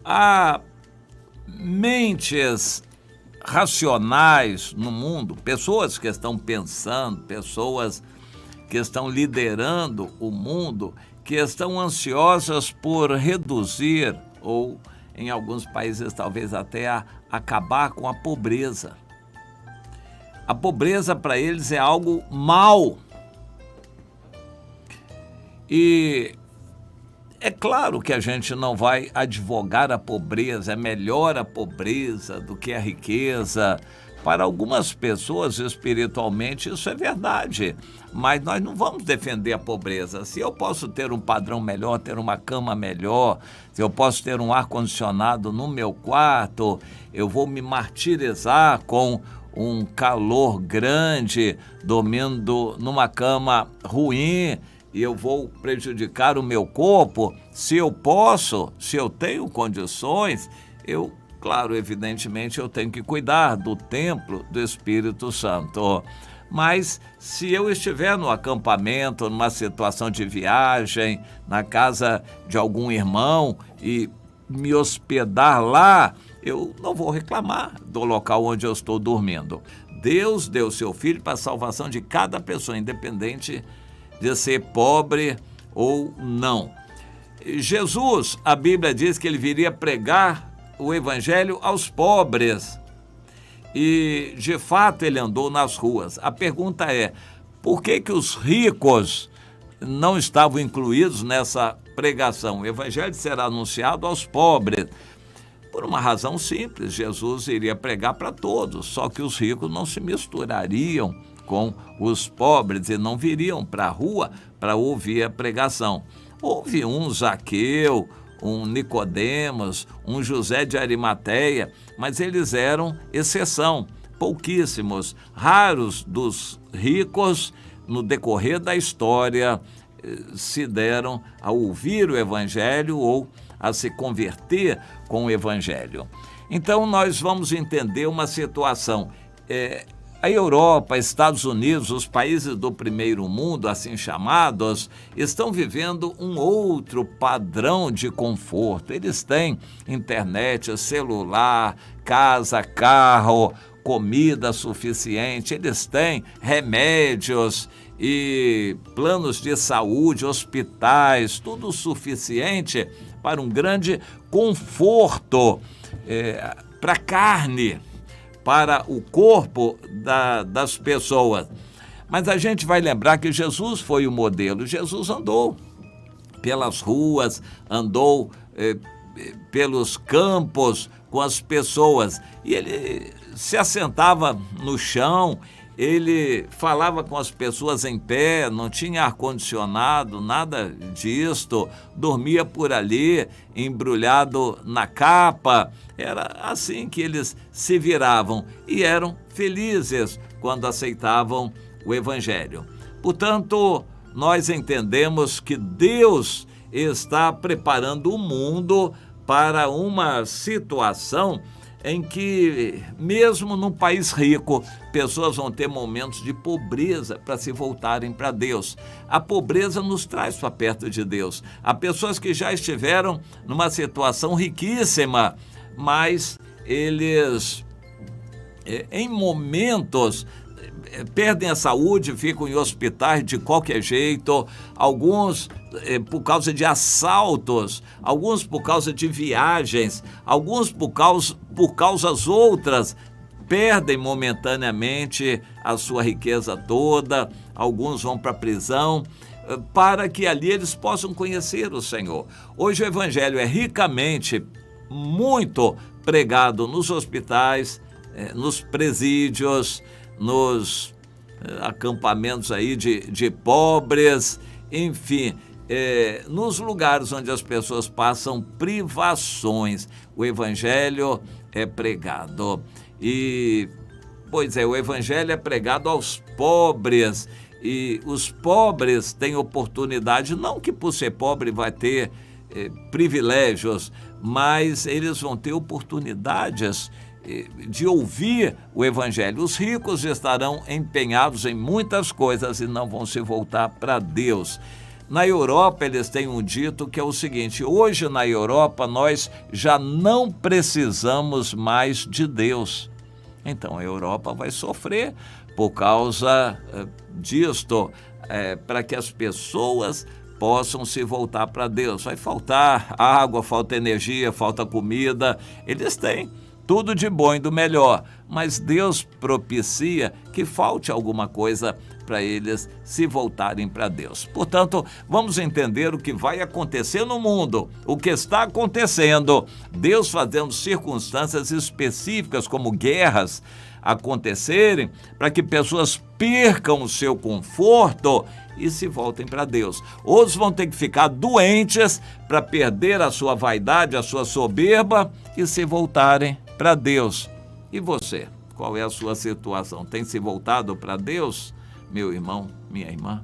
Há mentes racionais no mundo, pessoas que estão pensando, pessoas que estão liderando o mundo, que estão ansiosas por reduzir ou, em alguns países, talvez até acabar com a pobreza. A pobreza para eles é algo mau. E é claro que a gente não vai advogar a pobreza, é melhor a pobreza do que a riqueza. Para algumas pessoas, espiritualmente, isso é verdade, mas nós não vamos defender a pobreza. Se eu posso ter um padrão melhor, ter uma cama melhor, se eu posso ter um ar-condicionado no meu quarto, eu vou me martirizar com um calor grande, dormindo numa cama ruim, e eu vou prejudicar o meu corpo. Se eu posso, se eu tenho condições, claro, evidentemente, eu tenho que cuidar do templo do Espírito Santo. Mas se eu estiver no acampamento, numa situação de viagem, na casa de algum irmão e me hospedar lá, eu não vou reclamar do local onde eu estou dormindo. Deus deu seu Filho para a salvação de cada pessoa, independente de ser pobre ou não. Jesus, a Bíblia diz que ele viria pregar o evangelho aos pobres. E, de fato, ele andou nas ruas. A pergunta é, por que os ricos não estavam incluídos nessa pregação? O evangelho será anunciado aos pobres. Por uma razão simples, Jesus iria pregar para todos, só que os ricos não se misturariam com os pobres e não viriam para a rua para ouvir a pregação. Houve um Zaqueu, um Nicodemos, um José de Arimateia, mas eles eram exceção, pouquíssimos. Raros dos ricos, no decorrer da história, se deram a ouvir o evangelho ou a se converter com o evangelho. Então nós vamos entender uma situação. A Europa, Estados Unidos, os países do primeiro mundo, assim chamados, estão vivendo um outro padrão de conforto. Eles têm internet, celular, casa, carro, comida suficiente, eles têm remédios e planos de saúde, hospitais, tudo suficiente para um grande conforto para a carne, para o corpo das pessoas. Mas a gente vai lembrar que Jesus foi o modelo. Jesus andou pelas ruas, andou pelos campos com as pessoas. E ele se assentava no chão, ele falava com as pessoas em pé, não tinha ar-condicionado, nada disto, dormia por ali, embrulhado na capa. Era assim que eles se viravam e eram felizes quando aceitavam o evangelho. Portanto, nós entendemos que Deus está preparando o mundo para uma situação em que, mesmo num país rico, pessoas vão ter momentos de pobreza para se voltarem para Deus. A pobreza nos traz para perto de Deus. Há pessoas que já estiveram numa situação riquíssima, mas eles, em momentos, perdem a saúde, ficam em hospitais de qualquer jeito, alguns por causa de assaltos, alguns por causa de viagens, alguns por causas outras, perdem momentaneamente a sua riqueza toda, alguns vão para a prisão, para que ali eles possam conhecer o Senhor. Hoje o evangelho é ricamente, muito pregado nos hospitais, nos presídios, nos acampamentos aí de pobres, enfim, nos lugares onde as pessoas passam privações, o evangelho é pregado. E, pois é, o evangelho é pregado aos pobres, e os pobres têm oportunidade, não que por ser pobre vai ter privilégios, mas eles vão ter oportunidades de ouvir o evangelho. Os ricos estarão empenhados em muitas coisas e não vão se voltar para Deus. Na Europa, eles têm um dito que é o seguinte: hoje na Europa nós já não precisamos mais de Deus. Então a Europa vai sofrer por causa disto, para que as pessoas possam se voltar para Deus. Vai faltar água, falta energia, falta comida. Eles têm tudo de bom e do melhor, mas Deus propicia que falte alguma coisa para eles se voltarem para Deus. Portanto, vamos entender o que vai acontecer no mundo, o que está acontecendo. Deus fazendo circunstâncias específicas, como guerras, acontecerem, para que pessoas percam o seu conforto e se voltem para Deus. Outros vão ter que ficar doentes para perder a sua vaidade, a sua soberba e se voltarem para Deus. E você? Qual é a sua situação? Tem se voltado para Deus, meu irmão, minha irmã?